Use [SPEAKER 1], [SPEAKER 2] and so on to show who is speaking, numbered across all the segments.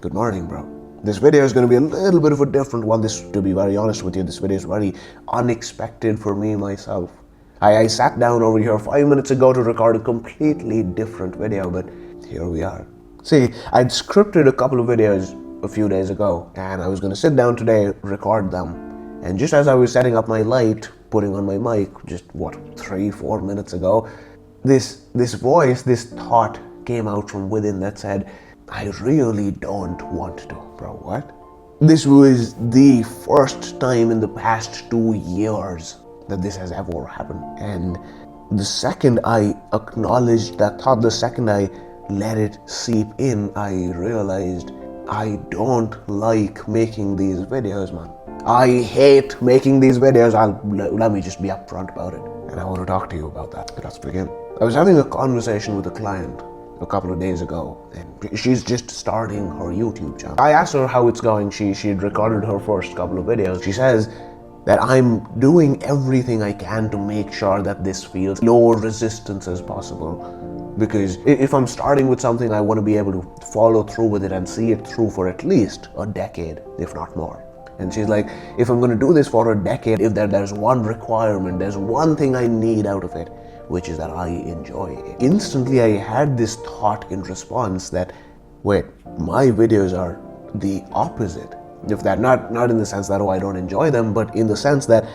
[SPEAKER 1] Good morning, bro. This video is going to be a little bit of a different one. To be very honest with you, this video is very unexpected for me myself. I sat down over here 5 minutes ago to record a completely different video, but here we are. See, I'd scripted a couple of videos a few days ago, and I was going to sit down today, record them. And just as I was setting up my light, putting on my mic, just 3-4 minutes ago, this voice, this thought came out from within that said, I really don't want to. Bro, what? This was the first time in the past 2 years that this has ever happened. And the second I acknowledged that thought, the second I let it seep in, I realized I don't like making these videos, man. I hate making these videos. Let me just be upfront about it. And I want to talk to you about that. Let's begin. I was having a conversation with a client a couple of days ago, and she's just starting her YouTube channel. I asked her how it's going. She'd recorded her first couple of videos. She says that I'm doing everything I can to make sure that this feels low resistance as possible. Because if I'm starting with something, I want to be able to follow through with it and see it through for at least a decade, if not more. And she's like, if I'm going to do this for a decade, if there's one requirement, there's one thing I need out of it, which is that I enjoy it. Instantly, I had this thought in response that, wait, my videos are the opposite. If that, not in the sense that, oh, I don't enjoy them, but in the sense that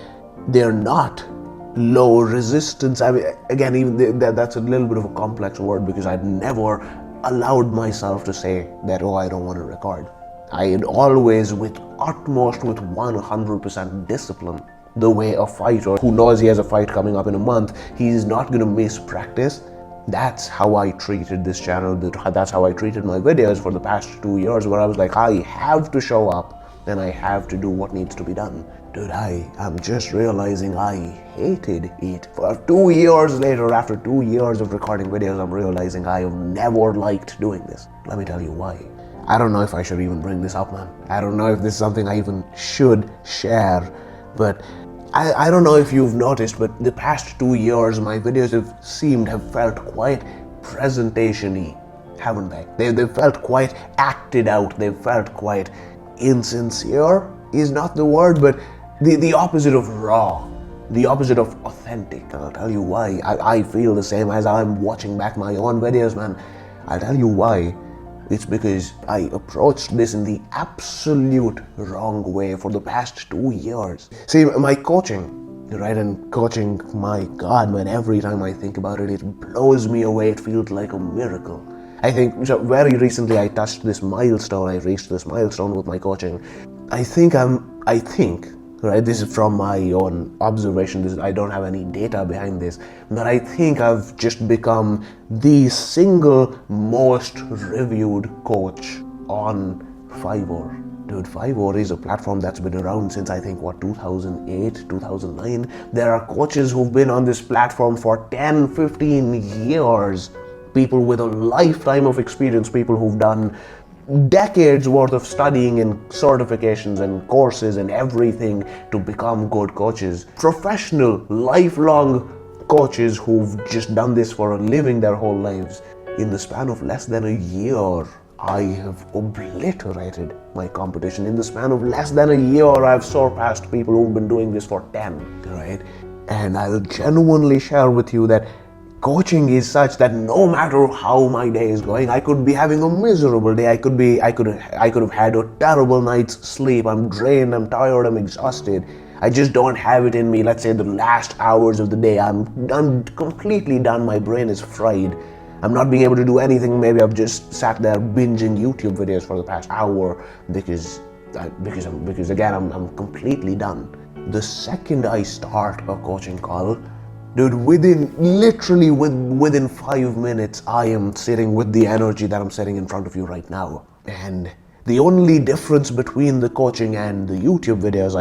[SPEAKER 1] they're not low resistance. I mean, again, even that's a little bit of a complex word because I'd never allowed myself to say that, oh, I don't want to record. I had always, with 100% discipline, the way a fighter who knows he has a fight coming up in a month, he's not going to miss practice. That's how I treated this channel. That's how I treated my videos for the past 2 years, where I was like, I have to show up and I have to do what needs to be done. Dude, I am just realizing I hated it. For 2 years later, after 2 years of recording videos, I'm realizing I have never liked doing this. Let me tell you why. I don't know if I should even bring this up, man. I don't know if this is something I even should share, but I don't know if you've noticed, but the past 2 years, my videos have felt quite presentation-y, haven't they? They've felt quite acted out. They've felt quite insincere is not the word, but the opposite of raw, the opposite of authentic. And I'll tell you why. I feel the same as I'm watching back my own videos, man. I'll tell you why. It's because I approached this in the absolute wrong way for the past 2 years. See, my coaching, right? And coaching, my God, man, every time I think about it, it blows me away. It feels like a miracle. I think, so very recently I touched this milestone. I reached this milestone with my coaching. I think, right, this is from my own observation. I don't have any data behind this, but I think I've just become the single most reviewed coach on Fiverr. Dude, Fiverr is a platform that's been around since I think 2008, 2009. There are coaches who've been on this platform for 10, 15 years. People with a lifetime of experience, people who've done decades worth of studying and certifications and courses and everything to become good coaches. Professional, lifelong coaches who've just done this for a living their whole lives. In the span of less than a year, I have obliterated my competition. In the span of less than a year, I've surpassed people who've been doing this for 10, right? And I'll genuinely share with you that coaching is such that no matter how my day is going, I could be having a miserable day. I could have had a terrible night's sleep. I'm drained, I'm tired, I'm exhausted. I just don't have it in me. Let's say the last hours of the day, I'm completely done. My brain is fried. I'm not being able to do anything. Maybe I've just sat there binging YouTube videos for the past hour because again, I'm completely done. The second I start a coaching call, dude, within 5 minutes, I am sitting with the energy that I'm sitting in front of you right now. And the only difference between the coaching and the YouTube videos,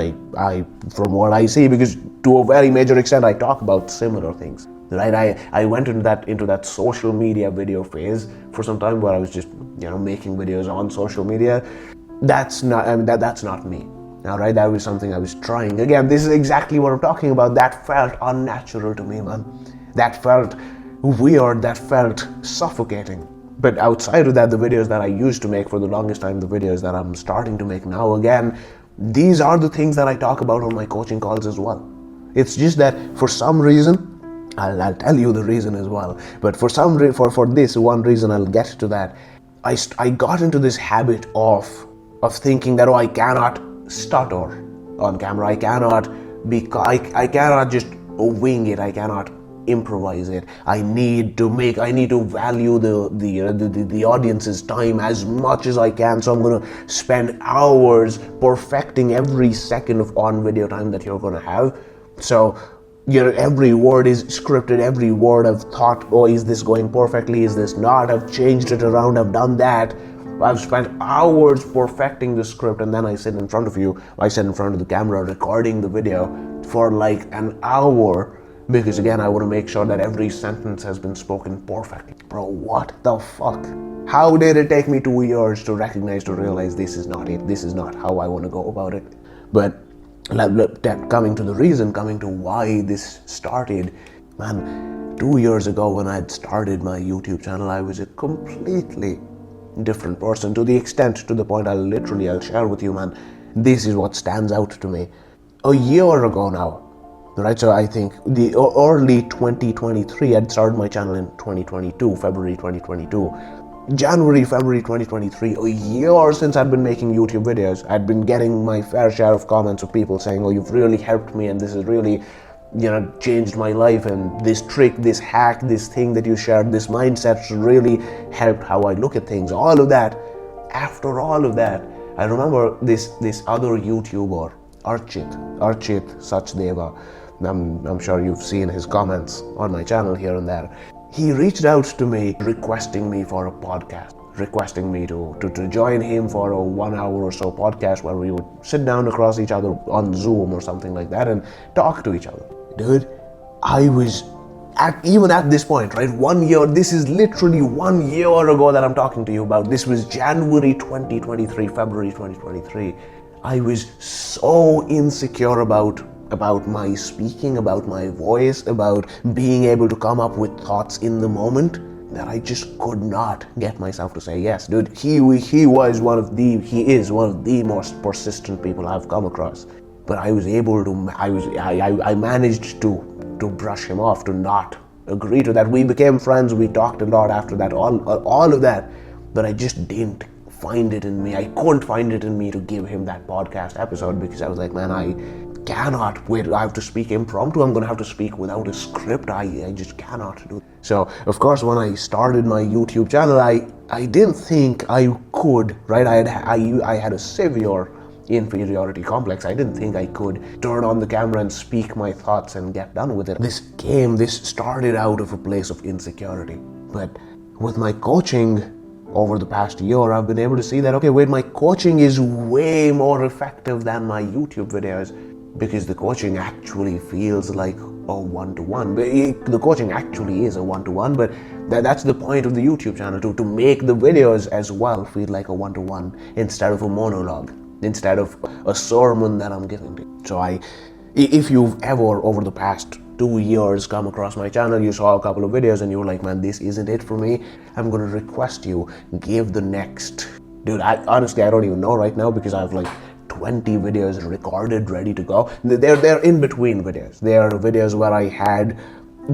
[SPEAKER 1] from what I see, because to a very major extent, I talk about similar things, right? I went into that social media video phase for some time where I was just, making videos on social media. That's not me. All right, that was something I was trying. Again, this is exactly what I'm talking about. That felt unnatural to me, man. That felt weird. That felt suffocating. But outside of that, the videos that I used to make for the longest time, the videos that I'm starting to make now again, these are the things that I talk about on my coaching calls as well. It's just that for some reason, I'll tell you the reason as well, but for this one reason, I'll get to that. I got into this habit of thinking that, oh, I cannot stutter on camera. I cannot just wing it. I cannot improvise it. I need to value the audience's time as much as I can. So I'm gonna spend hours perfecting every second of on video time that you're gonna have. So every word is scripted, every word I've thought, oh, is this going perfectly, is this not, I've changed it around, I've done that. I've spent hours perfecting the script, and then I sit in front of the camera recording the video for like an hour, because again, I want to make sure that every sentence has been spoken perfectly. Bro, what the fuck? How did it take me 2 years to realize this is not it, this is not how I want to go about it? But coming to why this started, man, 2 years ago when I had started my YouTube channel, I was a completely different person, to the point I'll share with you, man. This is what stands out to me. A year ago now, right? So I think the early 2023, I'd started my channel in 2022, February 2022. January, February 2023, a year since I'd been making YouTube videos, I'd been getting my fair share of comments of people saying, oh, you've really helped me, and this has really, changed my life, and this trick, this hack, this thing that you shared, this mindset really helped how I look at things. All of that. After all of that, I remember this other YouTuber, Archit Sachdeva. I'm sure you've seen his comments on my channel here and there. He reached out to me requesting me for a podcast, requesting me to join him for a 1 hour or so podcast where we would sit down across each other on Zoom or something like that and talk to each other. Dude, I was even at this point, right? 1 year, this is literally 1 year ago that I'm talking to you about. This was January 2023, February 2023. I was so insecure about my speaking, about my voice, about being able to come up with thoughts in the moment, that I just could not get myself to say yes. Dude, he is one of the most persistent people I've come across. But I managed to brush him off, to not agree to that. We became friends, we talked a lot after that, all of that, but I just didn't find it in me. I couldn't find it in me to give him that podcast episode, because I was like, man, I cannot wait. I have to speak impromptu. I'm going to have to speak without a script. I just cannot do it. So, of course, when I started my YouTube channel, I didn't think I could, right? I had a severe inferiority complex. I didn't think I could turn on the camera and speak my thoughts and get done with it. This started out of a place of insecurity. But with my coaching over the past year, I've been able to see that, okay, wait, my coaching is way more effective than my YouTube videos, because the coaching actually feels like a one-to-one. The coaching actually is a one-to-one, but that's the point of the YouTube channel, to make the videos as well feel like a one-to-one instead of a monologue, instead of a sermon that I'm giving to you. So if you've ever, over the past 2 years, come across my channel, you saw a couple of videos and you were like, man, this isn't it for me, I'm going to request you, give the next. Dude, honestly, I don't even know right now, because I have like 20 videos recorded, ready to go. They're in between videos. They are videos where I had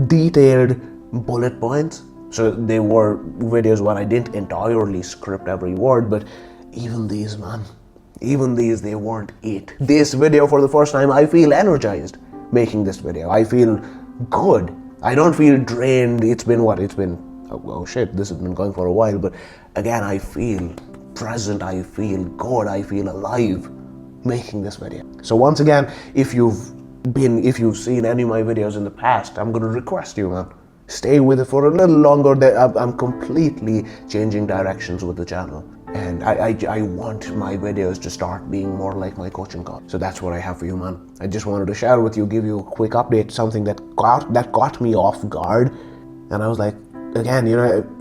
[SPEAKER 1] detailed bullet points. So they were videos where I didn't entirely script every word, but even these, they weren't it. This video, for the first time, I feel energized making this video. I feel good. I don't feel drained. It's been, oh shit, this has been going for a while, but again, I feel present, I feel good, I feel alive making this video. So once again, if you've seen any of my videos in the past, I'm going to request you, man, stay with it for a little longer. I'm completely changing directions with the channel, and I want my videos to start being more like my coaching call. So that's what I have for you, man. I just wanted to share with you, give you a quick update, something that caught me off guard, and I was like, again,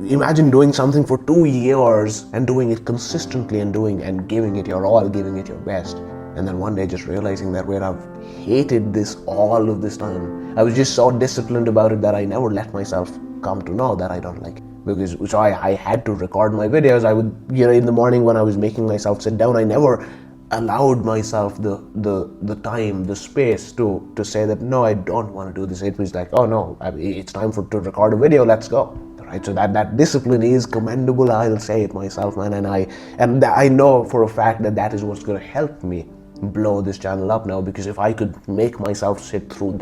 [SPEAKER 1] imagine doing something for 2 years and doing it consistently and giving it your all, giving it your best. And then one day just realizing that, wait, I've hated this all of this time. I was just so disciplined about it that I never let myself come to know that I don't like it. because so I had to record my videos. I would, in the morning when I was making myself sit down, I never allowed myself the time, the space to say that no, I don't want to do this. It was like, oh no, it's time to record a video, let's go. Right, so that discipline is commendable. I'll say it myself, man, and I know for a fact that is what's going to help me blow this channel up now. Because if I could make myself sit through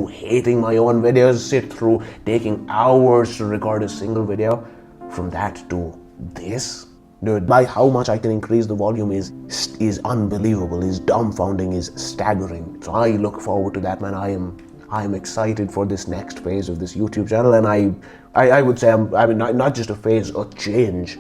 [SPEAKER 1] hating my own videos, sit through taking hours to record a single video, from that to this, dude, by how much I can increase the volume is unbelievable, is dumbfounding, is staggering. So I look forward to that, man. I am excited for this next phase of this YouTube channel, and I would say not just a phase, a change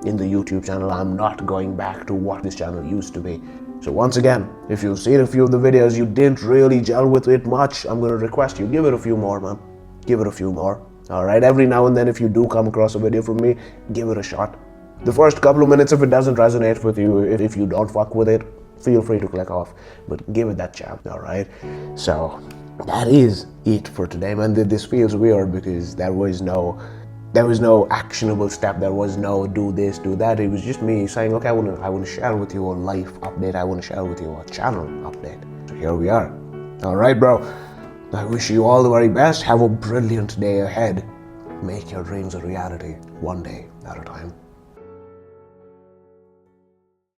[SPEAKER 1] in the YouTube channel. I'm not going back to what this channel used to be. So once again, if you've seen a few of the videos, you didn't really gel with it much, I'm going to request you, give it a few more, man. Give it a few more. Alright, every now and then, if you do come across a video from me, give it a shot. The first couple of minutes, if it doesn't resonate with you, if you don't fuck with it, feel free to click off, but give it that chance, alright? So that is it for today, man. This feels weird because there was no actionable step. There was no do this, do that. It was just me saying, okay, I want to share with you a life update. I want to share with you a channel update. So here we are. All right, bro. I wish you all the very best. Have a brilliant day ahead. Make your dreams a reality, one day at a time.